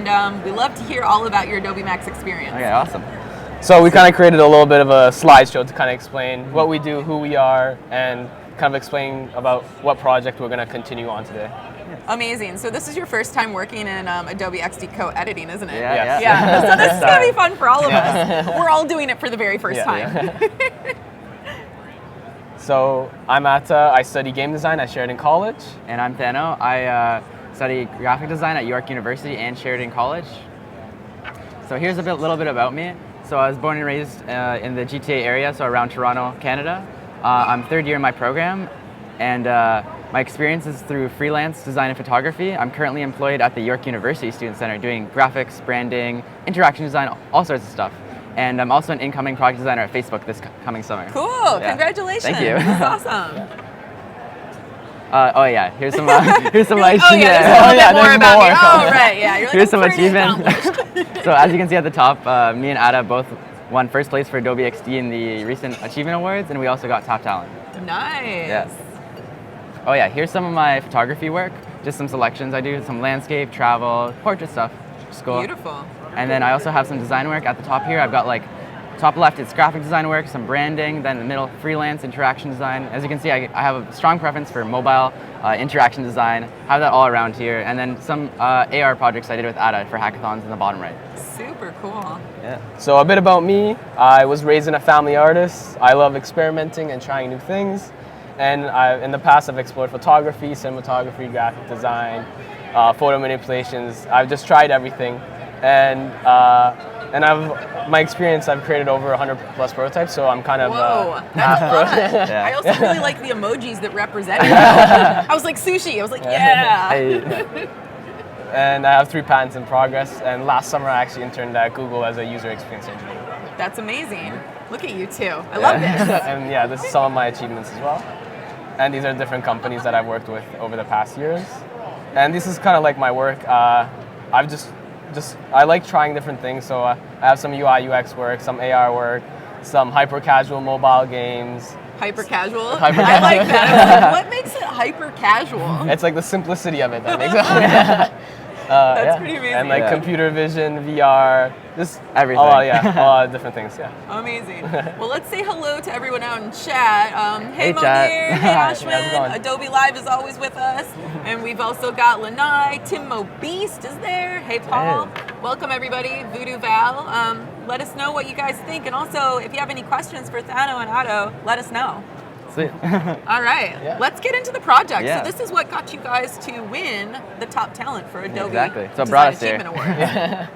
and we love to hear all about your Adobe MAX experience. Okay, awesome. So we kind of created a little bit of a slideshow to kind of explain what we do, who we are, and kind of explain about what project we're going to continue on today. Amazing. So this is your first time working in Adobe XD co-editing, isn't it? Yeah. So this is going to be fun for all of us. We're all doing it for the very first time. Yeah. So I study game design at Sheridan College. And I'm Thano. I study graphic design at York University and Sheridan College. So here's a little bit about me. So I was born and raised in the GTA area, so around Toronto, Canada. I'm third year in my program, and my experience is through freelance design and photography. I'm currently employed at the York University Student Center doing graphics, branding, interaction design, all sorts of stuff. And I'm also an incoming product designer at Facebook this coming summer. Cool, yeah. Congratulations. Thank you. That's awesome. Oh yeah, here's some here's some like, oh yeah, there's more about me. Oh right, yeah. You're like, here's some achievements. So as you can see at the top, me and Ada both won first place for Adobe XD in the recent Achievement Awards, and we also got Top Talent. Nice. Yes. Oh yeah, here's some of my photography work. Just some selections I do, some landscape, travel, portrait stuff. Just cool. Beautiful. And then I also have some design work at the top here. I've got like, top left it's graphic design work, some branding, then the middle freelance interaction design. As you can see, I have a strong preference for mobile interaction design. I have that all around here. And then some AR projects I did with Ada for hackathons in the bottom right. Super cool. Yeah. So a bit about me. I was raised in a family artist. I love experimenting and trying new things. And in the past I've explored photography, cinematography, graphic design, photo manipulations. I've just tried everything. And my experience, I've created over 100 plus prototypes, so I'm kind of that's fun. Yeah. I also really like the emojis that represent it. I was like sushi. I was like, yeah. And I have 3 patents in progress. And last summer, I actually interned at Google as a user experience engineer. That's amazing. Look at you too. I love this. And yeah, this is some of my achievements as well. And these are different companies that I've worked with over the past years. And this is kind of like my work. I like trying different things, so I have some UI UX work, some AR work, some hyper casual mobile games. Hyper casual? I like that. What makes it hyper casual? It's like the simplicity of it that makes it. That's pretty amazing. And like computer vision, VR, just everything. A lot of different things. Yeah. Amazing. Well, let's say hello to everyone out in chat. Hey chat. Modir, hey Ashwin, Adobe Live is always with us, and we've also got Lanai, Tim Mo Beast is there. Hey Paul, welcome everybody. Voodoo Val, let us know what you guys think, and also if you have any questions for Thano and Otto, let us know. Sweet. All right, let's get into the project. Yeah. So this is what got you guys to win the top talent for Adobe Exactly. So it Design brought us Achievement Award.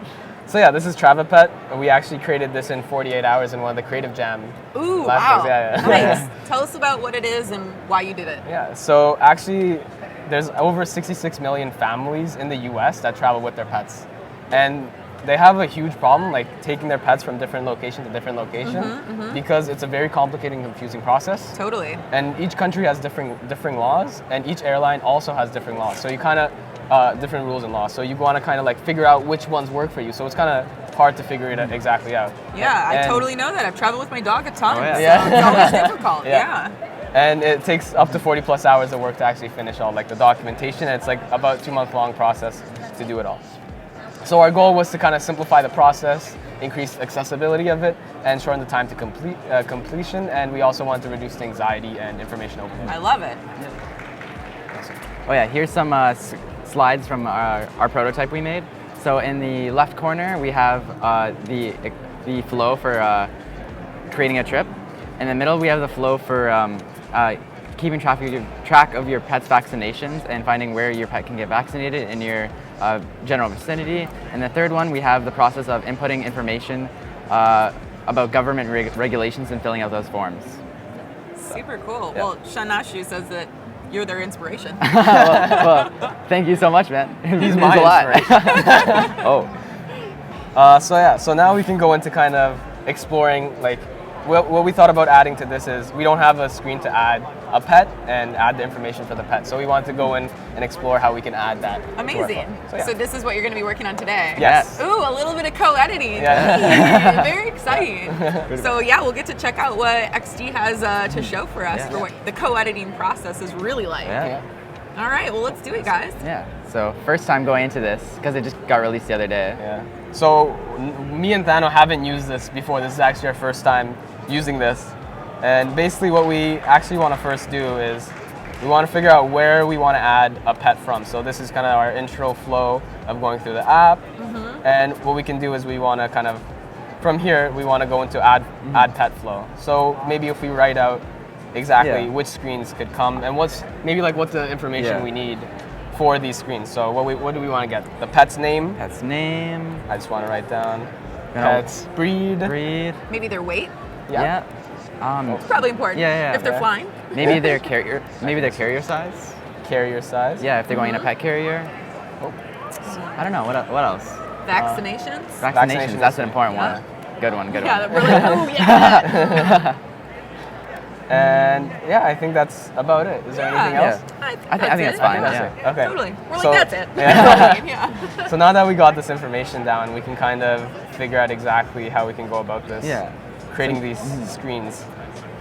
So yeah, this is Travapet. We actually created this in 48 hours in one of the Creative Jam. Ooh, lab wow. days. Nice. Tell us about what it is and why you did it. Yeah, so actually there's over 66 million families in the US that travel with their pets. And they have a huge problem like taking their pets from different location to different location because it's a very complicated and confusing process. Totally. And each country has different laws, and each airline also has different laws. So you kind of different rules and laws. So you want to kind of like figure out which ones work for you. So it's kind of hard to figure it exactly out. Yeah, I totally know that. I've traveled with my dog a ton. Oh, yeah. So it's always difficult. Yeah. And it takes up to 40 plus hours of work to actually finish all like the documentation. And it's like about 2-month long process to do it all. So our goal was to kind of simplify the process, increase accessibility of it, and shorten the time to completion. And we also wanted to reduce the anxiety and information overload. I love it. Oh yeah, here's some slides from our prototype we made. So in the left corner, we have the flow for creating a trip. In the middle, we have the flow for keeping track of your pet's vaccinations and finding where your pet can get vaccinated in your general vicinity. And the third one, we have the process of inputting information about government regulations and filling out those forms. Super cool. Yeah. Well, Shanashu says that you're their inspiration. well, thank you so much, man. He's my inspiration. So now we can go into kind of exploring like what we thought about adding to this is we don't have a screen to add a pet and add the information for the pet. So we wanted to go in and explore how we can add that. Amazing. So this is what you're going to be working on today. Yes. Ooh, a little bit of co-editing. Yeah. Very exciting. So yeah, we'll get to check out what XD has to show for us for what the co-editing process is really like. Yeah. All right, well, let's do it, guys. Yeah. So first time going into this because it just got released the other day. Yeah. So me and Thano haven't used this before. This is actually our first time using this. And basically what we actually want to first do is we want to figure out where we want to add a pet from. So this is kind of our intro flow of going through the app. And what we can do is we want to kind of, from here, we want to go into add pet flow. So maybe if we write out exactly which screens could come and what's maybe like what the information we need for these screens. So what do we want to get? The pet's name. Pet's name. I just want to write down pet's breed. Maybe their weight. Yeah. It's probably important. If they're flying. Maybe their carrier. Maybe their carrier size. Carrier size. Yeah, if they're going in a pet carrier. I don't know. What else? Vaccinations. Vaccinations. That's an important one. Good one. Good one. Yeah, really. yeah. And yeah, I think that's about it. Is there anything else? I think that's fine. Yeah. Okay. Totally. We're like, that's it. Yeah. So now that we got this information down, we can kind of figure out exactly how we can go about this. Yeah. Creating these screens.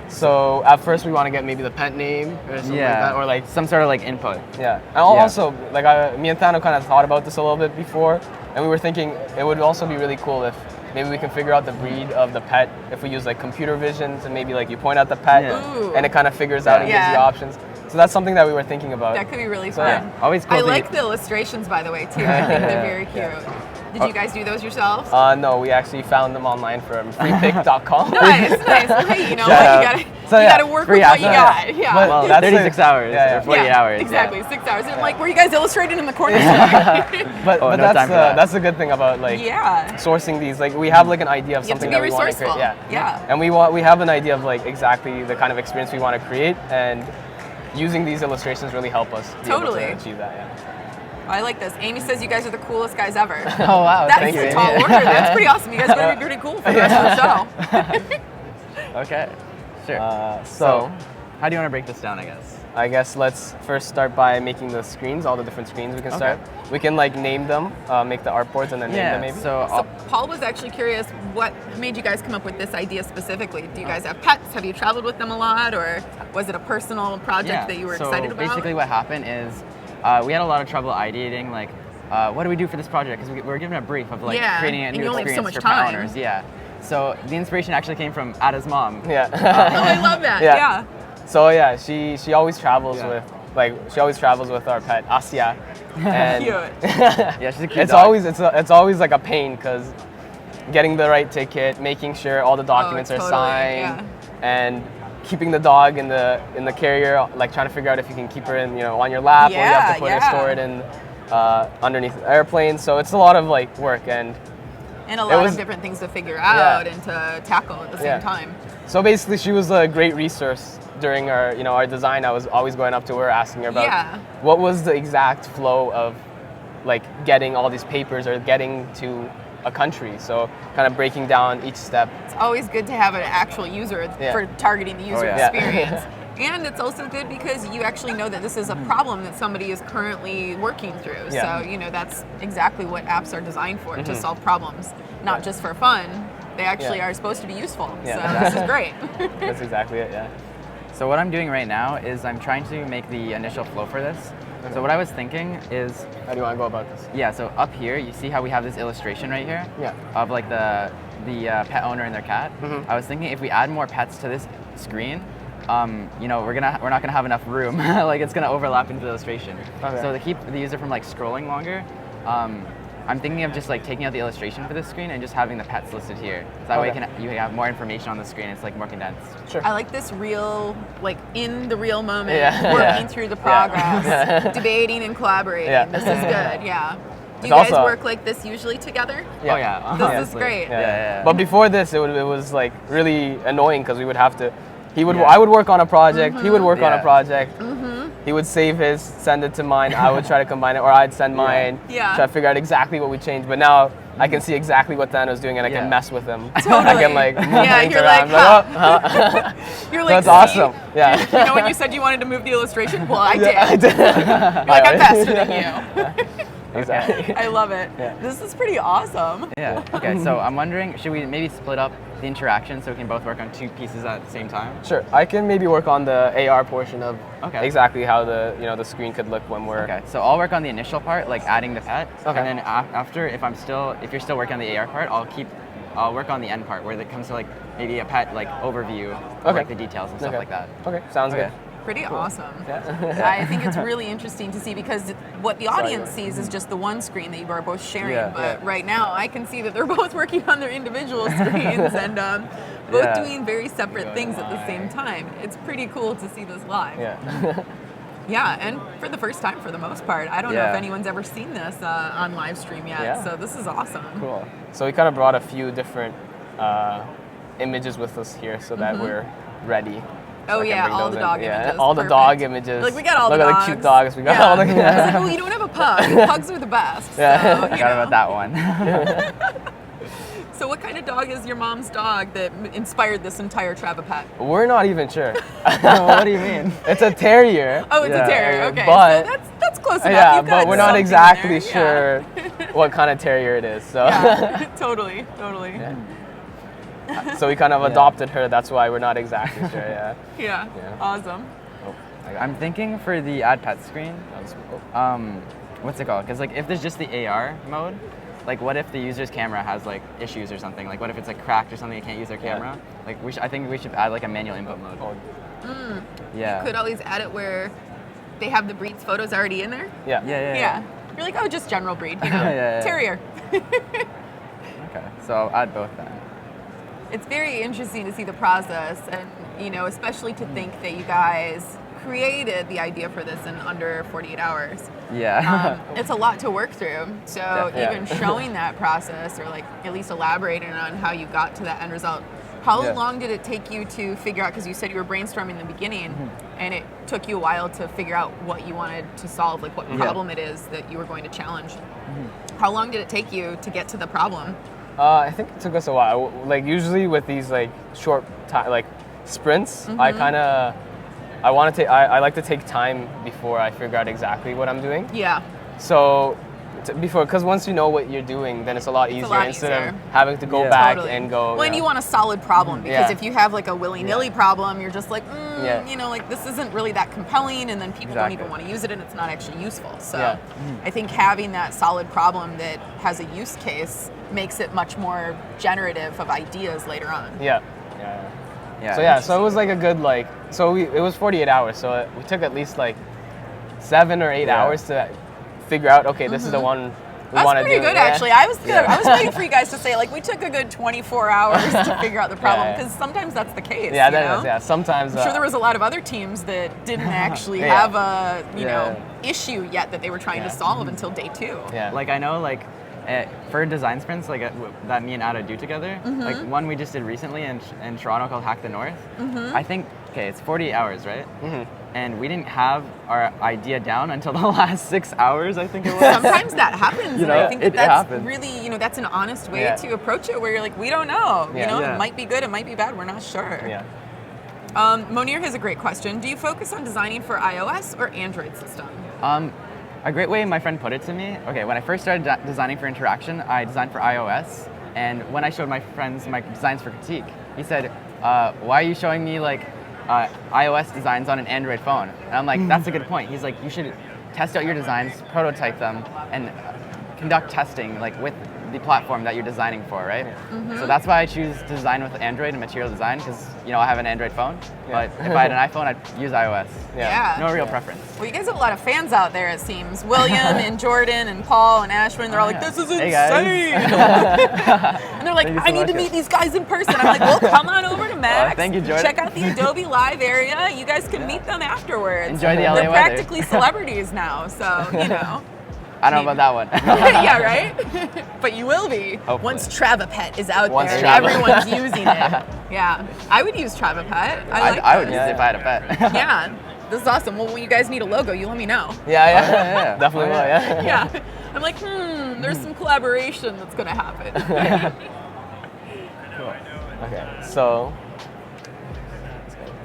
So at first we want to get maybe the pet name or something like that, or like some sort of like input. Yeah. And also, like me and Thano kind of thought about this a little bit before, and we were thinking it would also be really cool if maybe we can figure out the breed of the pet if we use like computer visions and maybe like you point out the pet and it kind of figures out and gives you options. So that's something that we were thinking about. That could be really fun. Always cool. I like the illustrations, by the way, too. I think they're very cute. Did you guys do those yourselves? No, we actually found them online from freepick.com. Nice. Well, hey, you know what? You gotta work with what you got. Yeah. Well, that's 36 hours or 48 hours. Exactly, 6 hours. And like, were you guys illustrating in the corner? But that's the good thing about like sourcing these. Like we have like an idea of something that we want to create. Yeah. And we have an idea of like exactly the kind of experience we want to create, and using these illustrations really help us be able to achieve that. Yeah. I like this. Amy says you guys are the coolest guys ever. Oh wow, that's a tall order. That's pretty awesome. You guys are going to be pretty cool for the rest of the show. Okay, sure. So, how do you want to break this down, I guess let's first start by making the screens, all the different screens we can start. We can like name them, make the artboards and then name them maybe. So Paul was actually curious what made you guys come up with this idea specifically. Do you guys have pets? Have you traveled with them a lot, or was it a personal project that you were excited about? Basically what happened is we had a lot of trouble ideating like what do we do for this project, because we were given a brief of like creating a new experience for pet owners. So the inspiration actually came from Ada's mom. Oh, I love that. So she always travels with our pet Asya. And cute. She's a cute dog. It's always like a pain because getting the right ticket, making sure all the documents are signed, and keeping the dog in the carrier, like trying to figure out if you can keep her in on your lap, or you have to put her store it in underneath the airplane. So it's a lot of like work and a lot of different things to figure out and to tackle at the same time. So basically, she was a great resource during our design. I was always going up to her asking her about what was the exact flow of like getting all these papers or getting to a country. So kind of breaking down each step. It's always good to have an actual user for targeting the user experience. And it's also good because you actually know that this is a problem that somebody is currently working through. So, that's exactly what apps are designed for, to solve problems, not just for fun. They actually are supposed to be useful. So this is great. That's exactly it, So what I'm doing right now is I'm trying to make the initial flow for this. So what I was thinking is... How do you want to go about this? So up here, you see how we have this illustration right here? Of like the pet owner and their cat. I was thinking if we add more pets to this screen, we're not gonna have enough room. Like it's gonna overlap into the illustration. So to keep the user from like scrolling longer, I'm thinking of just like taking out the illustration for this screen and just having the pets listed here. So that way you have more information on the screen. It's like more condensed. I like this real, like in the real moment, working through the progress, debating and collaborating. This is good. Do you guys work like this usually together? Oh yeah. This is great. But before this, it was like really annoying because we would have to. I would work on a project. He would work on a project. He would save his, send it to mine. I would try to combine it, or I'd send mine. Try to figure out exactly what we changed. But now I can see exactly what Thano's doing, and I can mess with him. Totally. I can like move things you're around. You're like, that's awesome. When you said you wanted to move the illustration, well, I did. You're like, I'm faster than you. exactly. I love it. Yeah. This is pretty awesome. Yeah. Okay. So I'm wondering, should we maybe split up the interaction so we can both work on 2 pieces at the same time? Sure. I can maybe work on the AR portion of Okay. exactly how the screen could look when we're. Okay. So I'll work on the initial part, like adding the pet, Okay. and then after, if you're still working on the AR part, I'll work on the end part where it comes to like maybe a pet like overview of Okay. like the details and stuff like that. Okay. Sounds Okay. good. Pretty awesome. Yeah. I think it's really interesting to see because what the audience sees is just the one screen that you are both sharing. Yeah. But right now, I can see that they're both working on their individual screens and both Yeah. doing very separate things at the same time. It's pretty cool to see this live. Yeah. Yeah, and for the first time, for the most part. I don't know Yeah. if anyone's ever seen this on live stream yet. Yeah. So this is awesome. Cool. So we kind of brought a few different images with us here so that we're ready. Oh I can yeah, bring all those the in. dog Yeah, images. all the Perfect. dog images. Like we got all Look the at dogs. the cute dogs. We got Yeah. all the. I was like, oh, you don't have a pug. Pugs are the best. Yeah. So, you Forgot know. about that one. So what kind of dog is your mom's dog that inspired this entire Travapet? We're not even sure. What do you mean? It's a terrier. Oh, it's Yeah. a terrier. Okay, But- so that's close enough. Yeah, You've got but we're not something exactly there. sure what kind of terrier it is. So, Yeah, totally. so we kind of adopted her. That's why we're not exactly sure. Yeah. Yeah, Yeah. awesome. I'm thinking for the add pet screen, Oh. what's it called? Because like if there's just the AR mode, like what if the user's camera has like issues or something? Like what if it's like cracked or something, they can't use their camera? Like I think we should add like a manual input mode. Oh, Yeah. Could always add it where they have the breed's photos already in there. yeah. Yeah. You're like, oh, just general breed, you know, Yeah. terrier. Okay. So I'll add both then. It's very interesting to see the process, and especially to think that you guys created the idea for this in under 48 hours. Yeah. It's a lot to work through. So Definitely. even showing that process, or like at least elaborating on how you got to that end result. How Yeah. long did it take you to figure out? Because you said you were brainstorming in the beginning, and it took you a while to figure out what you wanted to solve, like what problem it is that you were going to challenge. How long did it take you to get to the problem? I think it took us a while. Like usually with these like short time like sprints, I like to take time before I figure out exactly what I'm doing. Yeah. So because once you know what you're doing, then it's a lot easier lot instead easier. of having to go Yeah. back Totally. and go. When you want a solid problem, because Yeah. if you have like a willy-nilly problem, you're just like, Yeah. like this isn't really that compelling, and then people don't Exactly. even want to use it, and it's not actually useful. So Yeah. I think having that solid problem that has a use case makes it much more generative of ideas later on. Yeah. Yeah. So it was like a good it was 48 hours. So we took at least like 7 or 8 Yeah. hours to figure out. Okay, this is the one we That's want to do. pretty good, yeah. actually. I was waiting for you guys to say like we took a good 24 hours to figure out the problem, Yeah. because sometimes that's the case. Yeah, you that know? is. Yeah, sometimes. I'm sure there was a lot of other teams that didn't actually Yeah. have a Yeah. issue yet that they were trying to Yeah. solve until day 2. Yeah. Like I know like for design sprints like that me and Ada do together, like one we just did recently in Toronto called Hack the North. I think it's 48 hours, right? And we didn't have our idea down until the last 6 hours, I think it was. Sometimes that happens, and know, I think it that's happens. really, that's an honest way Yeah. to approach it, where you're like, we don't know. Yeah. It might be good, it might be bad, we're not sure. Yeah. Monir has a great question. Do you focus on designing for iOS or Android system? A great way my friend put it to me, when I first started designing for interaction, I designed for iOS, and when I showed my friends my designs for critique, he said, why are you showing me like iOS designs on an Android phone? And I'm like, that's a good point. He's like, you should test out your designs, prototype them, and conduct testing like with the platform that you're designing for, right? So that's why I choose to design with Android and material design, because I have an Android phone, but if I had an iPhone, I'd use iOS. Yeah. No real preference. Well, you guys have a lot of fans out there, it seems. William and Jordan and Paul and Ashwin, they're all like, yeah. this is Hey, guys. insane. And they're like, Thank you so I need much. to meet these guys in person. I'm like, well, come on over to Max. thank you, Jordan. Check out the Adobe Live area. You guys can meet them afterwards. Enjoy the LA They're weather. practically celebrities now, so, I don't know about that one. yeah, right? But you will be Hopefully. once Travapet is out Once there and Trava- everyone's using it. Yeah, I would use Travapet. I would this. use it if I had a pet. Yeah, this is awesome. Well, when you guys need a logo, you let me know. Yeah. yeah. Definitely will. Yeah. Yeah, I'm like, there's some collaboration that's gonna happen. Okay. So.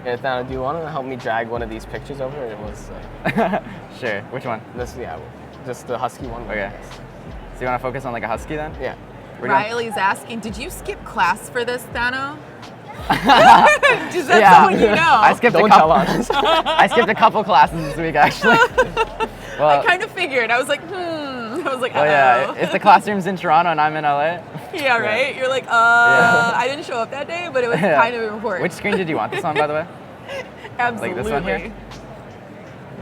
Yeah, Thano, do you want to help me drag one of these pictures over? It was Sure. Which one? this. Yeah. just the husky one. Okay. So you want to focus on like a husky then? Yeah. Riley's asking, did you skip class for this, Thano? Is that someone you know? I skipped Don't a couple. tell on us. I skipped a couple classes this week actually. I kind of figured. I was like, I was like, oh yeah, if the classroom's in Toronto and I'm in LA. Yeah, right? You're like, I didn't show up that day, but it was kind of important. Which screen did you want this on, by the way? Absolutely. Like this one here?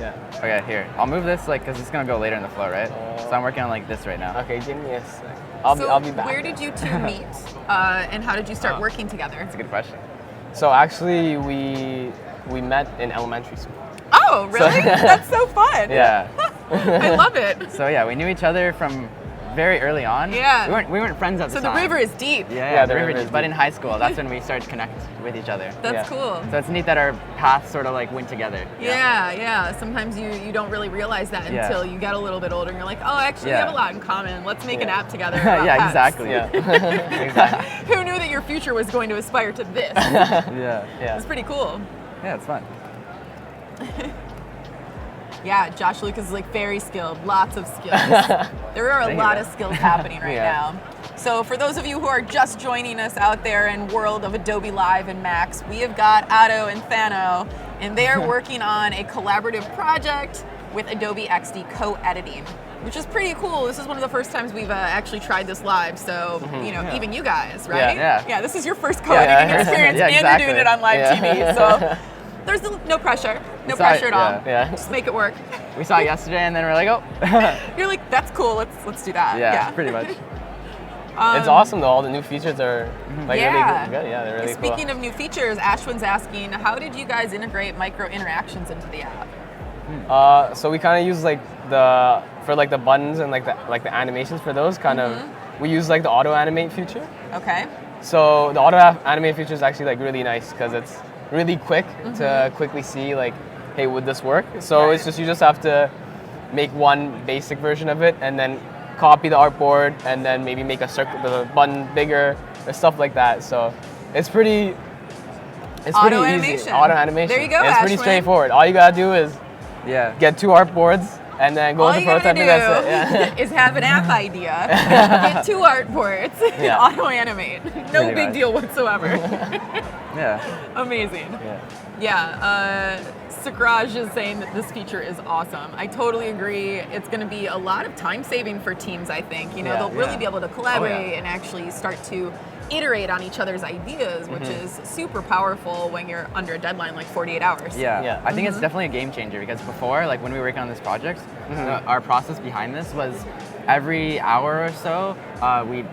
Yeah. Okay, here. I'll move this because it's going to go later in the flow, right? So I'm working on like this right now. Okay, give me a sec. I'll be back. Where did you two meet, and how did you start working together? That's a good question. So actually, we met in elementary school. Oh, really? That's so fun. Yeah. I love it. So yeah, we knew each other from very early on. Yeah. We weren't friends at the time. So the river is deep. Yeah, the river is deep. But in high school, that's when we started to connect with each other. That's cool. So it's neat that our paths sort of like went together. Yeah. Sometimes you don't really realize that until you get a little bit older and you're like, oh, actually, we have a lot in common. Let's make an app together. About pets. Exactly. Yeah. Exactly. Who knew that your future was going to aspire to this? Yeah. It's pretty cool. Yeah, it's fun. Yeah, Josh Lucas is like very skilled, lots of skills. There are a lot of skills happening right now. So for those of you who are just joining us out there in world of Adobe Live and Max, we have got Ado and Thano, and they are working on a collaborative project with Adobe XD co-editing, which is pretty cool. This is one of the first times we've actually tried this live, so even you guys, right? Yeah. This is your first co-editing experience, and you're doing it on live TV, so there's no pressure. No pressure at all. Yeah. Just make it work. We saw it yesterday, and then we're like, oh. You're like, that's cool. Let's do that. Yeah, pretty much. It's awesome though. All the new features are like really good. Yeah, they're really cool. Speaking of new features, Ashwin's asking, how did you guys integrate micro interactions into the app? So we kind of use like the buttons and like the animations for those kind of. We use like the auto animate feature. Okay. So the auto animate feature is actually like really nice because it's really quick to quickly see like, hey, would this work? So it's just you just have to make one basic version of it and then copy the artboard and then maybe make a circle, the button bigger, or stuff like that. So it's pretty easy. Auto animation. There you go. It's pretty straightforward. All you gotta do is get 2 artboards and then go into prototyping. That's it. Is have an app idea, get 2 artboards, and auto animate. No pretty big deal whatsoever. Amazing. Sakraj is saying that this feature is awesome. I totally agree. It's going to be a lot of time saving for teams, I think. They'll really be able to collaborate and actually start to iterate on each other's ideas, which is super powerful when you're under a deadline like 48 hours. I think it's definitely a game changer because before, like when we were working on this project, our process behind this was every hour or so, we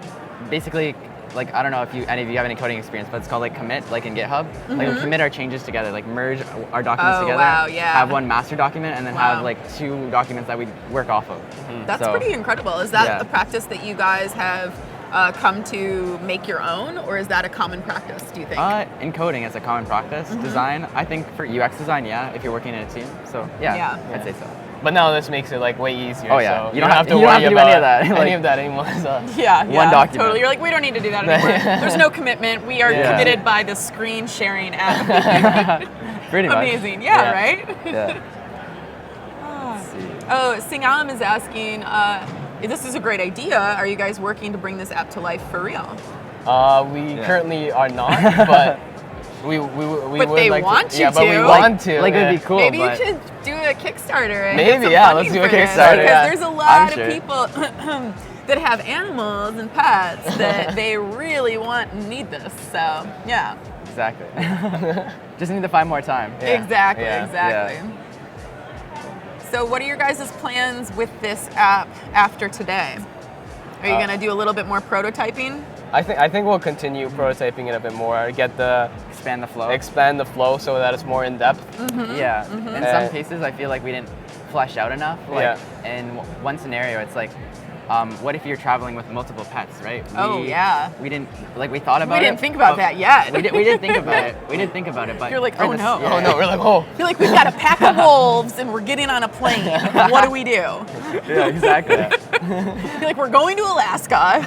basically, like, I don't know if any of you have any coding experience, but it's called like commit, like in GitHub. Like we commit our changes together, like merge our documents together, have one master document, and then have like 2 documents that we work off of. That's pretty incredible. Is that the practice that you guys have come to make your own, or is that a common practice, do you think? In coding, it's a common practice. Design, I think for UX design, if you're working in a team. So I'd say so. But now this makes it like way easier. Oh yeah, so you don't have to worry do about any of that. any of that anymore. So. One document. Totally. You're like, we don't need to do that anymore. There's no commitment. We are committed by the screen sharing app. Pretty much. Amazing. Right? Yeah. Oh, Singalam is asking, this is a great idea. Are you guys working to bring this app to life for real? We currently are not, but we would they like want to. you But we to. want to. Like it would be cool. Maybe you should do a Kickstarter. And maybe, get some let's do a funding for this, Kickstarter. Because there's a lot of sure. people that have animals and pets that they really want and need this. So, Exactly. Just need to find more time. Exactly. So what are your guys' plans with this app after today? Are you going to do a little bit more prototyping? I think we'll continue prototyping it a bit more. Expand the flow so that it's more in depth. In some cases, I feel like we didn't flesh out enough. Like in one scenario, it's like, what if you're traveling with multiple pets, right? We didn't, like, we thought about it. We didn't think about that yet. We didn't think about it. We didn't think about it, but you're like, oh no. Oh no, we're like, oh. You're like, we've got a pack of wolves and we're getting on a plane. What do we do? Yeah, exactly. You're like, we're going to Alaska.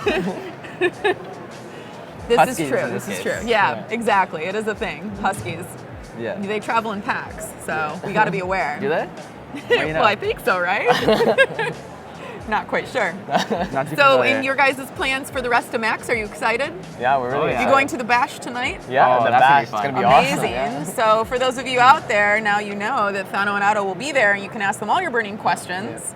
This is true. Yeah, exactly. It is a thing. Huskies. Yeah. They travel in packs, so we got to be aware. Do they? Well, I think so, right? Not quite sure. Not too So, familiar. in your guys' plans for the rest of Max, are you excited? Yeah, we're really yeah. You excited. going to the bash tonight? Yeah, Oh, the that's gonna be bash. It's fun. going to be Amazing. awesome. So, for those of you out there, now you know that Thano and Otto will be there, and you can ask them all your burning questions.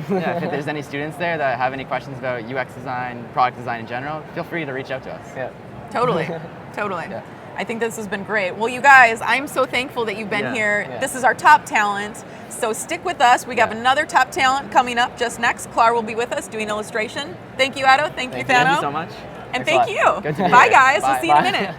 Yeah, if there's any students there that have any questions about UX design, product design in general, feel free to reach out to us. Yeah. Totally, totally. Yeah. I think this has been great. Well, you guys, I'm so thankful that you've been Yeah. here. Yeah. This is our top talent. So stick with us. We have another top talent coming up just next. Clar will be with us doing illustration. Thank you, Otto. Thank you, Thano. Thank you so much. And Thanks a thank lot. you. Good to be Bye, here. guys. Bye. We'll see you in a Bye. minute.